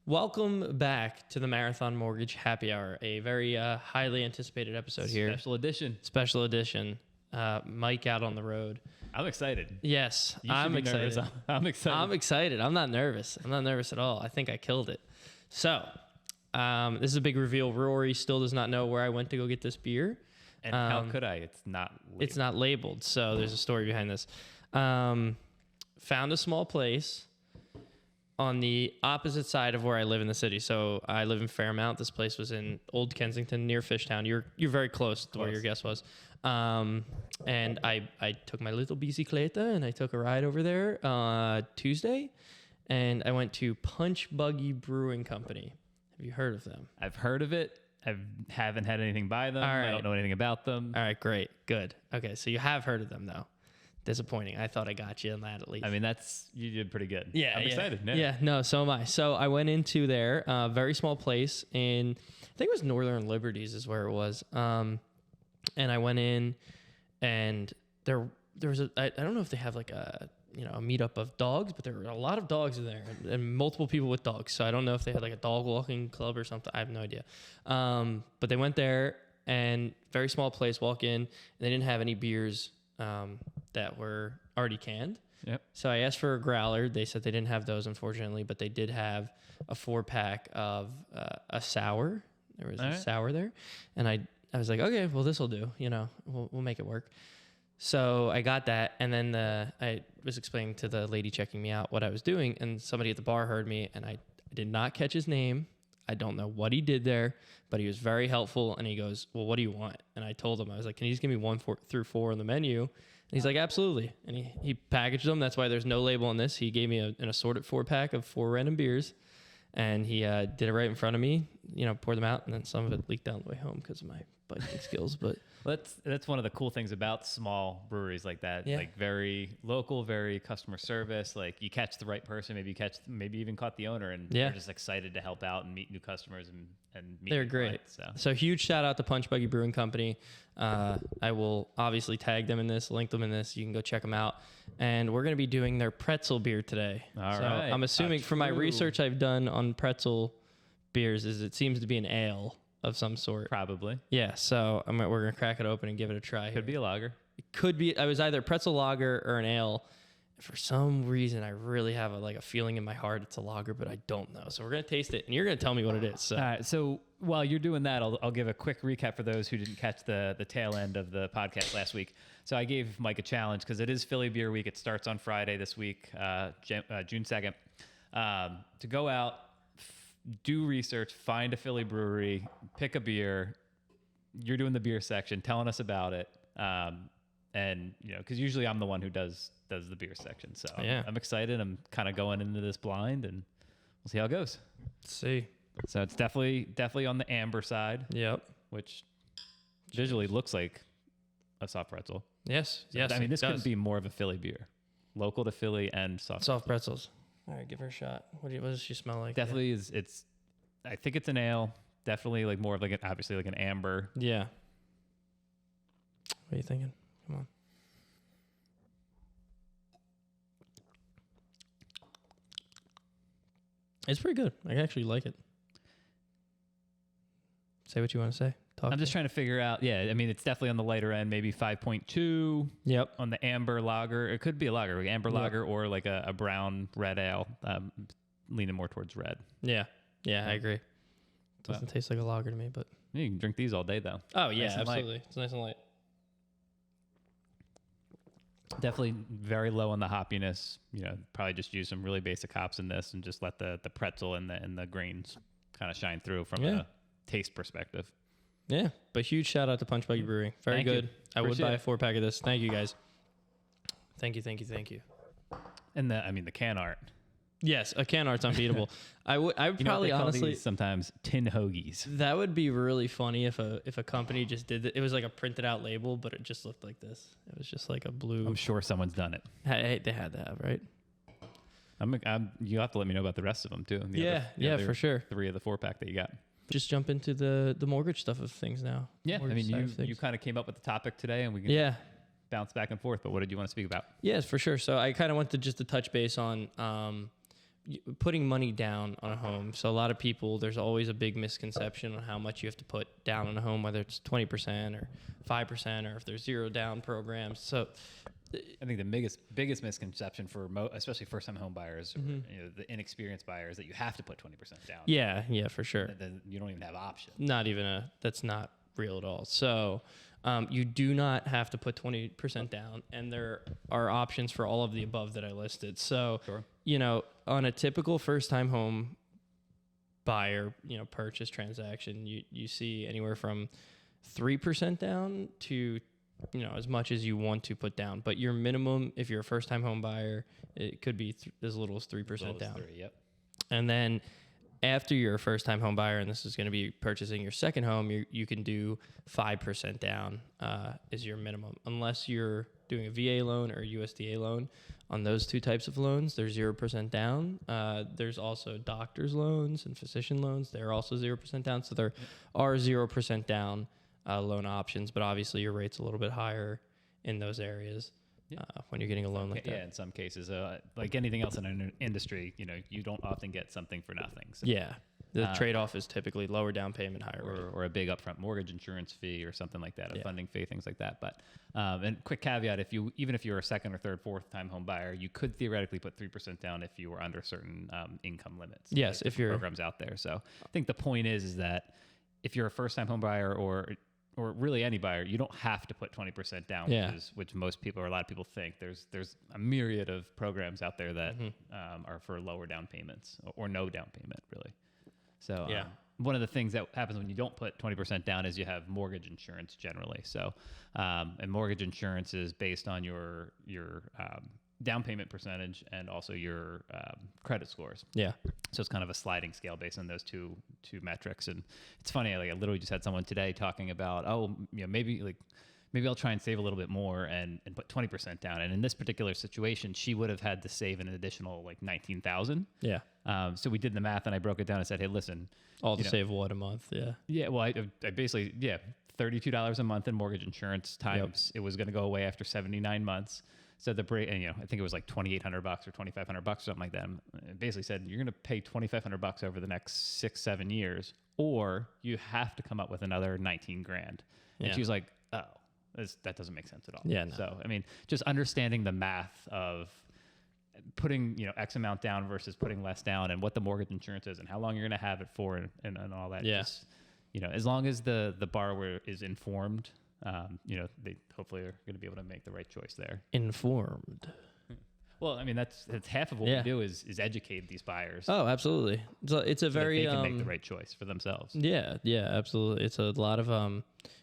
Welcome back to the Marathon Mortgage Happy Hour, a very highly anticipated episode here. Special edition. Special edition. Mike out on the road. I'm excited. Yes, You should I'm be excited. nervous. I'm excited. I'm excited. I'm not nervous. I'm not nervous at all. I think I killed it. So, this is a big reveal. Rory still does not know where I went to go get this beer. And how could I? It's not labeled. It's not labeled, so there's a story behind this. Found a small place on the opposite side of where I live in the city. So I live in Fairmount. This place was in Old Kensington near Fishtown. You're very close to where your guest was. And I took my little bicicleta and I took a ride over there Tuesday. And I went to Punch Buggy Brewing Company. Have you heard of them? I've heard of it. I haven't had anything by them. All right. I don't know anything about them. All right, great. Good. Okay, so you have heard of them, though. Disappointing. I thought I got you on that at least. I mean, you did pretty good. Yeah, I'm excited. Yeah, no, so am I. So I went into there, very small place in, I think it was Northern Liberties is where it was. And I went in, and there was I don't know if they have like a meetup of dogs, but there were a lot of dogs in there and multiple people with dogs. So I don't know if they had like a dog walking club or something. I have no idea. But they went there, and very small place. Walk in, and they didn't have any beers that were already canned. Yep. So I asked for a growler. They said they didn't have those, unfortunately, but they did have a 4-pack of a sour. There was a sour there. And I was like, okay, well, this will do. We'll make it work. So I got that. And then I was explaining to the lady checking me out what I was doing. And somebody at the bar heard me, and I did not catch his name. I don't know what he did there, but he was very helpful. And he goes, well, what do you want? And I told him, I was like, can you just give me 1 through 4 on the menu? And he's like, absolutely. And he packaged them. That's why there's no label on this. He gave me an assorted 4-pack of 4 random beers. And he did it right in front of me, poured them out. And then some of it leaked down the way home because of my biking skills. But that's one of the cool things about small breweries like that. Yeah. Like very local, very customer service. Like you catch the right person, maybe even caught the owner, and they're just excited to help out and meet new customers and meet. They're new great. Clients, so huge shout out to Punch Buggy Brewing Company. I will obviously tag them in this, link them in this. You can go check them out. And we're going to be doing their pretzel beer today. All right. right. I'm assuming from my research I've done on pretzel beers is it seems to be an ale of some sort. Probably. Yeah, so we're going to crack it open and give it a try. Could be a lager. It could be. I was either pretzel lager or an ale. For some reason, I really have a feeling in my heart it's a lager, but I don't know. So we're going to taste it, and you're going to tell me what it is. So. All right. So while you're doing that, I'll give a quick recap for those who didn't catch the tail end of the podcast last week. So I gave Mike a challenge because it is Philly Beer Week. It starts on Friday this week, June 2nd, to go out, do research, find a Philly brewery, pick a beer. You're doing the beer section, telling us about it. And because usually I'm the one who does the beer section. So I'm excited. I'm kind of going into this blind, and we'll see how it goes. Let's see. So it's definitely on the amber side. Yep. Which visually looks like a soft pretzel. Yes. So, yes. I mean, this could be more of a Philly beer, local to Philly and soft pretzels. All right, give her a shot. What does she smell like? Definitely is. I think it's an ale. Definitely like more of obviously like an amber. Yeah. What are you thinking? Come on. It's pretty good. I actually like it. Say what you want to say. I'm just trying to figure out. Yeah, I mean, it's definitely on the lighter end, maybe 5.2. Yep. On the amber lager. It could be a lager, like amber lager, or like a brown red ale, leaning more towards red. Yeah. Yeah, I agree. Doesn't taste like a lager to me, but you can drink these all day though. Oh yeah, absolutely. It's nice and light. Definitely very low on the hoppiness. Probably just use some really basic hops in this, and just let the pretzel and the grains kind of shine through from a taste perspective. Yeah, but huge shout out to Punch Buggy Brewing. Very good. I would buy a 4-pack of this. Thank you guys. Thank you. And the can art. Yes, a can art's unbeatable. I would probably honestly sometimes tin hoagies. That would be really funny if a company just did it. It was like a printed out label, but it just looked like this. It was just like a blue. I'm sure someone's done it. Hey, they had to have, right? You have to let me know about the rest of them too. For sure. 3 of the 4-pack that you got. Just jump into the mortgage stuff of things now. Yeah, I mean, you kind of came up with the topic today, and we can bounce back and forth. But what did you want to speak about? Yes, for sure. So I kind of wanted to touch base on putting money down on a home. So a lot of people, there's always a big misconception on how much you have to put down on a home, whether it's 20% or 5%, or if there's zero down programs. So I think the biggest misconception for especially first-time home buyers, or, the inexperienced buyers, that you have to put 20% down. Yeah, for sure. Then you don't even have options. That's not real at all. So you do not have to put 20% down, and there are options for all of the above that I listed. So, Sure. On a typical first-time home buyer, purchase transaction, you see anywhere from 3% down to as much as you want to put down. But your minimum, if you're a first-time home buyer, it could be as little as 3% down. 3, yep. And then after you're a first-time home buyer, and this is going to be purchasing your second home, you can do 5% down is your minimum. Unless you're doing a VA loan or a USDA loan. On those two types of loans, they're 0% down. There's also doctor's loans and physician loans. They're also 0% down. So there are 0% down loan options, but obviously your rate's a little bit higher in those areas when you're getting a loan like that. Yeah, in some cases, like anything else in an industry, you don't often get something for nothing. So, yeah, the trade-off is typically lower down payment, higher rate. Or a big upfront mortgage insurance fee or something like that, a funding fee, things like that. But and quick caveat: even if you're a second or third, fourth-time home buyer, you could theoretically put 3% down if you were under certain income limits. Yes, if you're programs out there. So I think the point is that if you're a first-time home buyer or really any buyer, you don't have to put 20% down, which most people or a lot of people think. There's a myriad of programs out there that are for lower down payments or no down payment, really. So one of the things that happens when you don't put 20% down is you have mortgage insurance generally. So and mortgage insurance is based on your down payment percentage and also your credit scores. Yeah. So it's kind of a sliding scale based on those two metrics. And it's funny, I literally just had someone today talking about, maybe I'll try and save a little bit more and put 20% down. And in this particular situation, she would have had to save an additional $19,000. Yeah. So we did the math and I broke it down and said, hey, listen. All to save what a month? Yeah. Yeah. Well, I basically, $32 a month in mortgage insurance times it was going to go away after 79 months. So the break, and I think it was like $2,800 or $2,500 or something like that. And it basically said you're going to pay $2,500 over the next 6-7 years, or you have to come up with another $19,000. And she was like, "Oh, that doesn't make sense at all." Yeah. No. So just understanding the math of putting X amount down versus putting less down, and what the mortgage insurance is, and how long you're going to have it for, and all that. Yeah. Just, as long as the borrower is informed. They hopefully are going to be able to make the right choice there. Informed. Well, that's half of what we do is educate these buyers. Oh, absolutely. So it's a very they can make the right choice for themselves. Yeah, absolutely. It's a lot of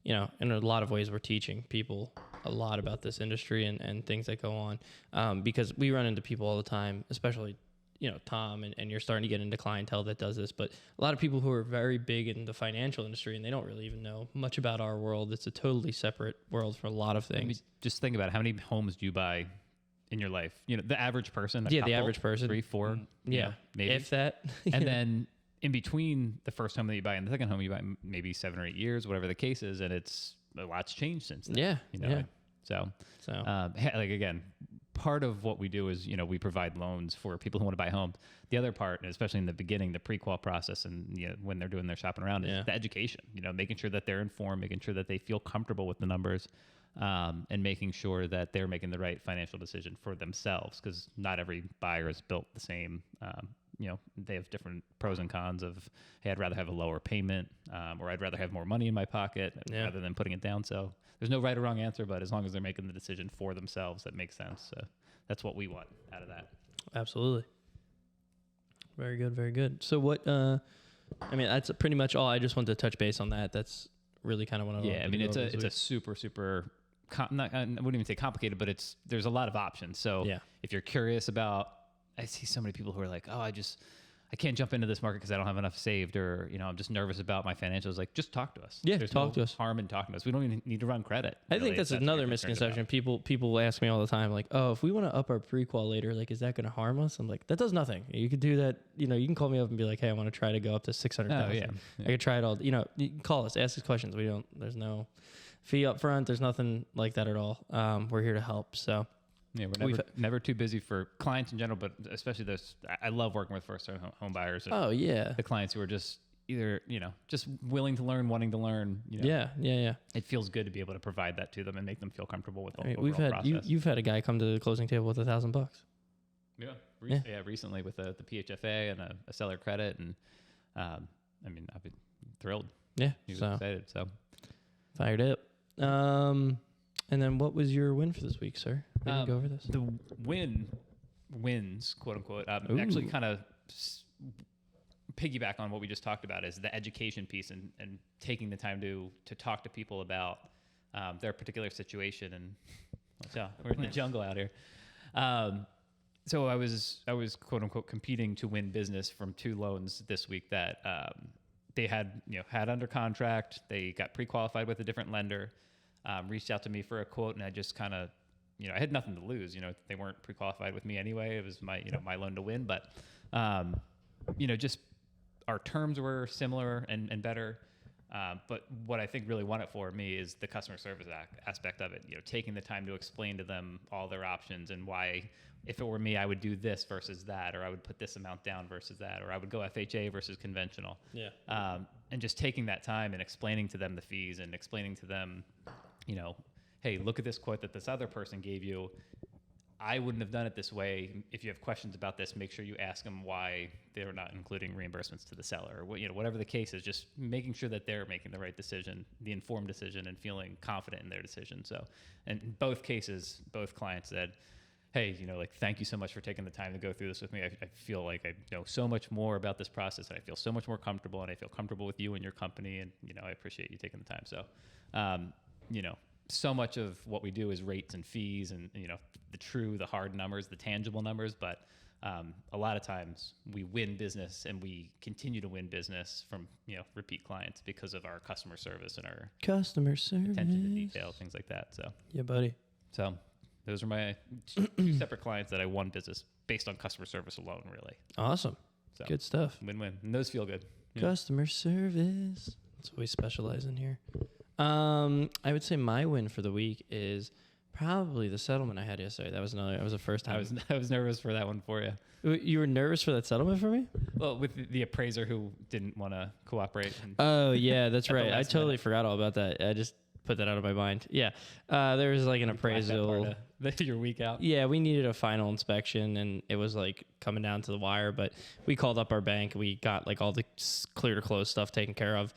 in a lot of ways we're teaching people a lot about this industry and things that go on because we run into people all the time, especially Tom, and you're starting to get into clientele that does this, but a lot of people who are very big in the financial industry and they don't really even know much about our world. It's a totally separate world for a lot of things. Just think about it. How many homes do you buy in your life? The average person. The average person. 3, 4. Maybe. If that. And then in between the first home that you buy and the second home you buy, maybe 7 or 8 years, whatever the case is, and it's a lot's changed since then. Yeah. So again, part of what we do is, we provide loans for people who want to buy homes. The other part, especially in the beginning, the pre-qual process and when they're doing their shopping around, is the education, making sure that they're informed, making sure that they feel comfortable with the numbers, and making sure that they're making the right financial decision for themselves, because not every buyer is built the same. They have different pros and cons of, hey, I'd rather have a lower payment, or I'd rather have more money in my pocket rather than putting it down. So there's no right or wrong answer, but as long as they're making the decision for themselves, that makes sense. So that's what we want out of that. Absolutely. Very good. Very good. So what, that's pretty much all. I just wanted to touch base on that. That's really kind of what I wanted to go over it's a super, super, I wouldn't even say complicated, but there's a lot of options. So if you're curious about, I see so many people who are like, oh, I can't jump into this market because I don't have enough saved, or, I'm just nervous about my financials. Like, just talk to us. Yeah, There's talk to us. Harm in talking to us. We don't even need to run credit. I think that's another misconception. People ask me all the time, like, oh, if we want to up our pre-qual later, like, is that going to harm us? I'm like, that does nothing. You could do that. You can call me up and be like, hey, I want to try to go up to 600,000. Yeah. I could try it all. You can call us, ask us questions. There's no fee up front. There's nothing like that at all. We're here to help. So Yeah, we're never too busy for clients in general, but especially those. I love working with first-time home buyers. And Oh yeah. the clients who are just either just willing to learn, wanting to learn. Yeah. It feels good to be able to provide that to them and make them feel comfortable with the overall we've had process. you've had a guy come to the closing table with $1,000. Yeah, recently with the PHFA and a seller credit, and I've been thrilled. Yeah, He was excited. So fired up. And then what was your win for this week, sir? We didn't go over this. The wins, quote unquote, actually kind of piggyback on what we just talked about is the education piece and taking the time to talk to people about their particular situation. And we're in the jungle out here. So I was quote unquote competing to win business from 2 loans this week that they had under contract. They got pre-qualified with a different lender. Reached out to me for a quote, and I just kind of, I had nothing to lose. They weren't pre-qualified with me anyway. It was my, my loan to win. But, just our terms were similar and better. But what I think really won it for me is the customer service aspect of it. Taking the time to explain to them all their options and why, if it were me, I would do this versus that, or I would put this amount down versus that, or I would go FHA versus conventional. Yeah. And just taking that time and explaining to them the fees and explaining to them, hey, look at this quote that this other person gave you. I wouldn't have done it this way. If you have questions about this, make sure you ask them why they're not including reimbursements to the seller, or whatever the case is. Just making sure that they're making the right decision, the informed decision, and feeling confident in their decision. So, and in both cases, both clients said, hey, thank you so much for taking the time to go through this with me. I feel like I know so much more about this process, and I feel so much more comfortable, and I feel comfortable with you and your company, and I appreciate you taking the time. So, so much of what we do is rates and fees, and the hard numbers, the tangible numbers. But a lot of times we win business, and we continue to win business from repeat clients because of our customer service and our customer service, attention to detail, things like that. So yeah, buddy. So those are my 2 separate clients that I won business based on customer service alone, really. Awesome. So, good stuff. Win-win. And those feel good. Yeah. Customer service. That's what we specialize in here. I would say my win for the week is probably the settlement I had yesterday. That was the first time. I was nervous for that one for you. You were nervous for that settlement for me? Well, with the appraiser who didn't want to cooperate. Oh, yeah, that's right. I totally forgot all about that. I just put that out of my mind. Yeah. There was like an appraisal. Your week out. Yeah, we needed a final inspection, and it was like coming down to the wire, but we called up our bank. We got like all the clear to close stuff taken care of.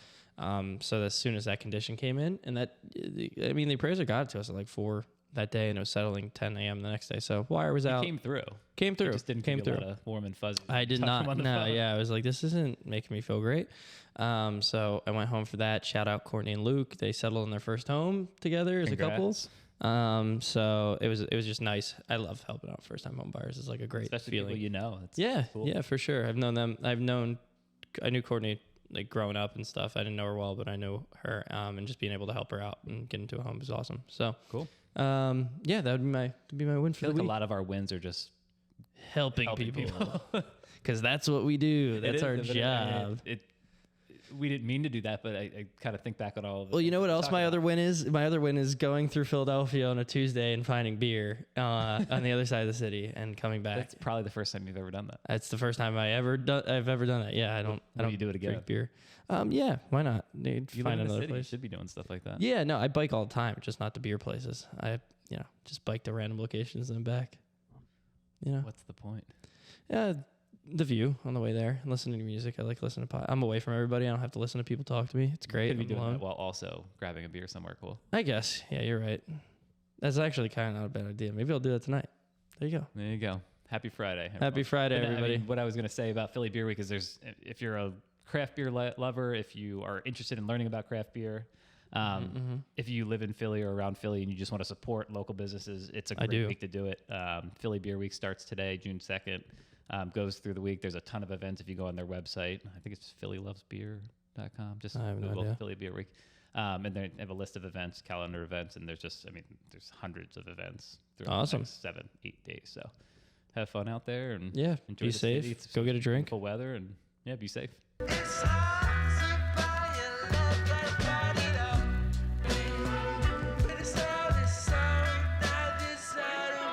So as soon as that condition came in, and the appraiser got it to us at like 4 that day, and it was settling 10 a.m. the next day. So wire was out. Came through. It just didn't came give you a lot of warm and fuzzy. I did not. No, yeah, I was like, this isn't making me feel great. So I went home for that. Shout out Courtney and Luke. They settled in their first home together as a couple. So it was just nice. I love helping out first time home buyers. It's like a great especially feeling. People It's cool. Yeah, for sure. I've known them. I knew Courtney like growing up and stuff. I didn't know her well, but I knew her. And just being able to help her out and get into a home is awesome. So cool. Yeah, that would be my win for the week. A lot of our wins are just helping people. Because that's what we do. That's our job. We didn't mean to do that, but I kind of think back on all of it. Well, you know what else my other win is? My other win is going through Philadelphia on a Tuesday and finding beer on the other side of the city and coming back. That's probably the first time you've ever done that. That's the first time I've ever done that. Yeah, I don't you do it again? Drink beer. Yeah, why not? You find live in another the city. place. You should be doing stuff like that. Yeah, no, I bike all the time, just not to beer places. I just bike to random locations and back. What's the point? Yeah, the view on the way there and listening to music. I like listening to I'm away from everybody. I don't have to listen to people talk to me. It's great. You could be doing that while also grabbing a beer somewhere cool. I guess. Yeah, you're right. That's actually kind of not a bad idea. Maybe I'll do that tonight. There you go. There you go. Happy Friday. Everyone. Happy Friday, everybody. What I was going to say about Philly Beer Week is if you're a craft beer lover, if you are interested in learning about craft beer, if you live in Philly or around Philly and you just want to support local businesses, it's a great week to do it. Philly Beer Week starts today, June 2nd. Goes through the week. There's a ton of events if you go on their website. I think it's phillylovesbeer.com. Just Google Philly Beer Week. And they have a list of events, calendar events, and there's hundreds of events throughout the next 7-8 days. So have fun out there and enjoy be the safe. city. It's go get a drink. Beautiful weather and be safe.